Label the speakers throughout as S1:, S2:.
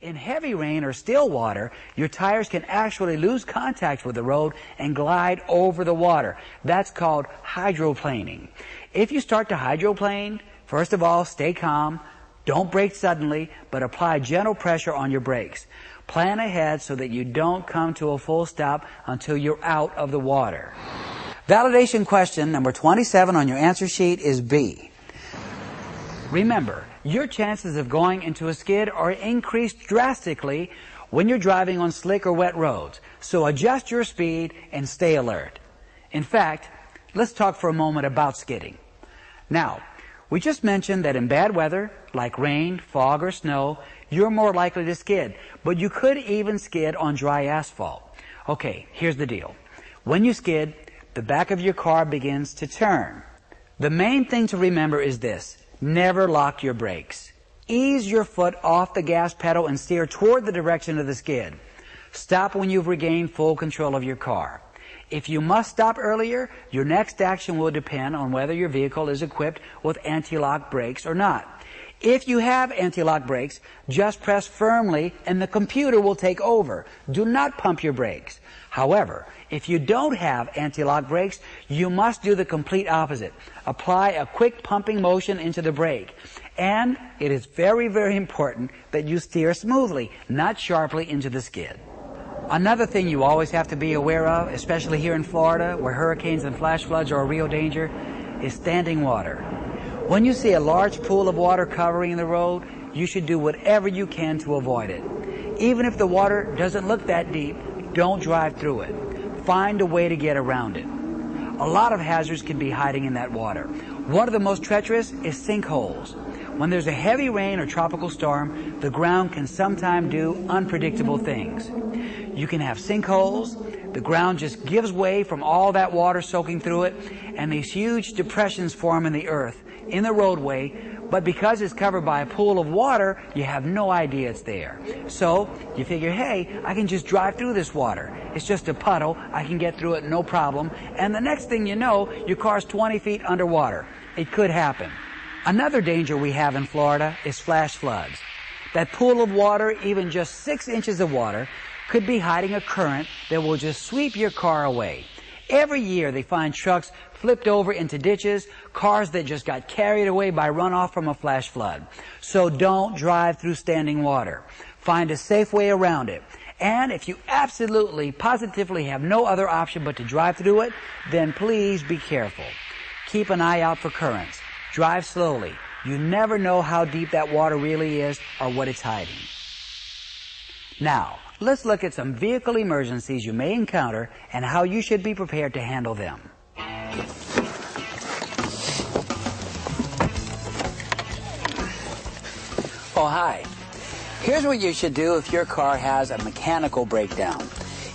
S1: In heavy rain or still water, your tires can actually lose contact with the road and glide over the water. That's called hydroplaning. If you start to hydroplane, first of all, stay calm. Don't brake suddenly, but apply gentle pressure on your brakes. Plan ahead so that you don't come to a full stop until you're out of the water. Validation question number 27 on your answer sheet is B. Remember, your chances of going into a skid are increased drastically when you're driving on slick or wet roads, so adjust your speed and stay alert. In fact, let's talk for a moment about skidding. Now, we just mentioned that in bad weather, like rain, fog, or snow, you're more likely to skid, but you could even skid on dry asphalt. Okay, here's the deal. When you skid, the back of your car begins to turn. The main thing to remember is this: never lock your brakes. Ease your foot off the gas pedal and steer toward the direction of the skid. Stop when you've regained full control of your car. If you must stop earlier, your next action will depend on whether your vehicle is equipped with anti-lock brakes or not. If you have anti-lock brakes, just press firmly and the computer will take over. Do not pump your brakes. However, if you don't have anti-lock brakes, you must do the complete opposite. Apply a quick pumping motion into the brake. And it is very, very important that you steer smoothly, not sharply into the skid. Another thing you always have to be aware of, especially here in Florida, where hurricanes and flash floods are a real danger, is standing water. When you see a large pool of water covering the road, you should do whatever you can to avoid it. Even if the water doesn't look that deep, don't drive through it. Find a way to get around it. A lot of hazards can be hiding in that water. One of the most treacherous is sinkholes. When there's a heavy rain or tropical storm, the ground can sometimes do unpredictable things. You can have sinkholes, the ground just gives way from all that water soaking through it, and these huge depressions form in the earth, in the roadway, but because it's covered by a pool of water, you have no idea it's there. So, you figure, hey, I can just drive through this water. It's just a puddle, I can get through it no problem, and the next thing you know, your car's 20 feet underwater. It could happen. Another danger we have in Florida is flash floods. That pool of water, even just 6 inches of water, could be hiding a current that will just sweep your car away. Every year they find trucks flipped over into ditches, cars that just got carried away by runoff from a flash flood. So don't drive through standing water. Find a safe way around it. And if you absolutely, positively have no other option but to drive through it, then please be careful. Keep an eye out for currents. Drive slowly. You never know how deep that water really is or what it's hiding. Now, let's look at some vehicle emergencies you may encounter and how you should be prepared to handle them. Oh, hi. Here's what you should do if your car has a mechanical breakdown.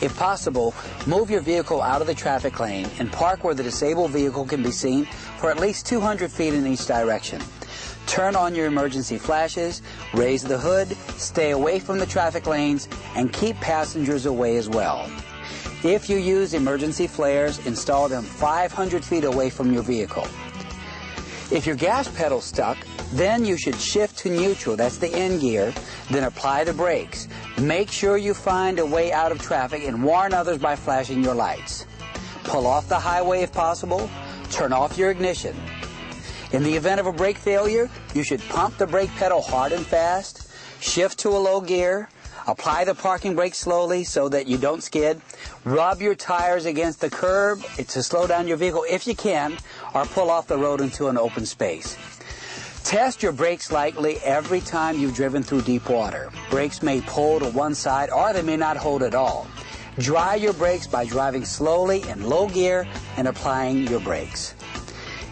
S1: If possible, move your vehicle out of the traffic lane and park where the disabled vehicle can be seen for at least 200 feet in each direction. Turn on your emergency flashes, raise the hood, stay away from the traffic lanes, and keep passengers away as well. If you use emergency flares, install them 500 feet away from your vehicle. If your gas pedal's stuck, then you should shift to neutral, that's the N gear, then apply the brakes. Make sure you find a way out of traffic and warn others by flashing your lights. Pull off the highway if possible, turn off your ignition. In the event of a brake failure, you should pump the brake pedal hard and fast, shift to a low gear, apply the parking brake slowly so that you don't skid, rub your tires against the curb to slow down your vehicle if you can, or pull off the road into an open space. Test your brakes lightly every time you've driven through deep water. Brakes may pull to one side or they may not hold at all. Dry your brakes by driving slowly in low gear and applying your brakes.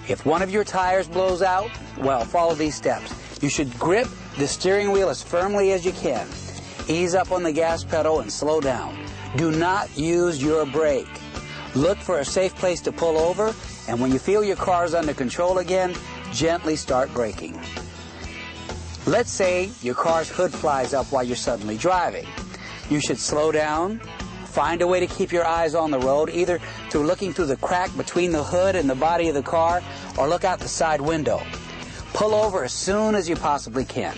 S1: If one of your tires blows out, well, follow these steps. You should grip the steering wheel as firmly as you can. Ease up on the gas pedal and slow down. Do not use your brake. Look for a safe place to pull over, and when you feel your car is under control again, gently start braking. Let's say your car's hood flies up while you're suddenly driving. You should slow down, find a way to keep your eyes on the road, either through looking through the crack between the hood and the body of the car, or look out the side window. Pull over as soon as you possibly can.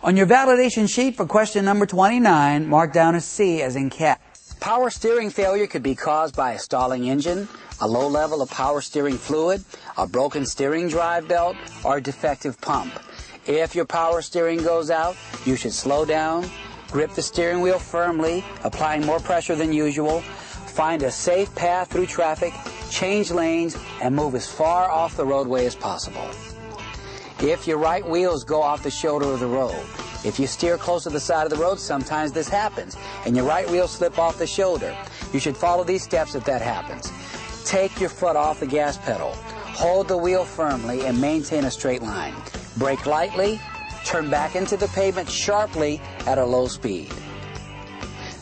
S1: On your validation sheet for question number 29, mark down a C as in cat. Power steering failure could be caused by a stalling engine, a low level of power steering fluid, a broken steering drive belt, or a defective pump. If your power steering goes out, you should slow down, grip the steering wheel firmly, applying more pressure than usual, find a safe path through traffic, change lanes, and move as far off the roadway as possible. If your right wheels go off the shoulder of the road, if you steer close to the side of the road, sometimes this happens, and your right wheels slip off the shoulder. You should follow these steps if that happens. Take your foot off the gas pedal. Hold the wheel firmly and maintain a straight line. Brake lightly, turn back into the pavement sharply at a low speed.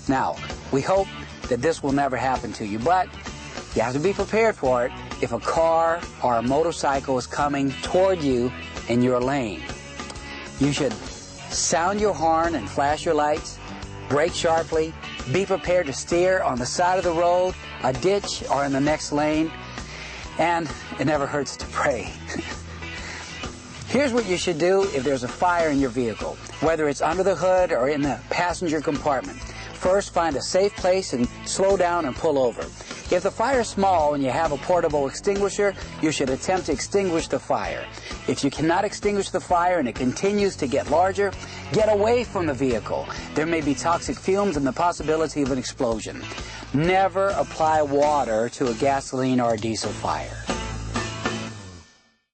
S1: Now, we hope that this will never happen to you, but you have to be prepared for it if a car or a motorcycle is coming toward you in your lane. You should sound your horn and flash your lights, brake sharply, be prepared to steer on the side of the road, a ditch, or in the next lane, and it never hurts to pray. Here's what you should do if there's a fire in your vehicle, whether it's under the hood or in the passenger compartment. First, find a safe place and slow down and pull over. If the fire is small and you have a portable extinguisher, you should attempt to extinguish the fire. If you cannot extinguish the fire and it continues to get larger, get away from the vehicle. There may be toxic fumes and the possibility of an explosion. Never apply water to a gasoline or a diesel fire.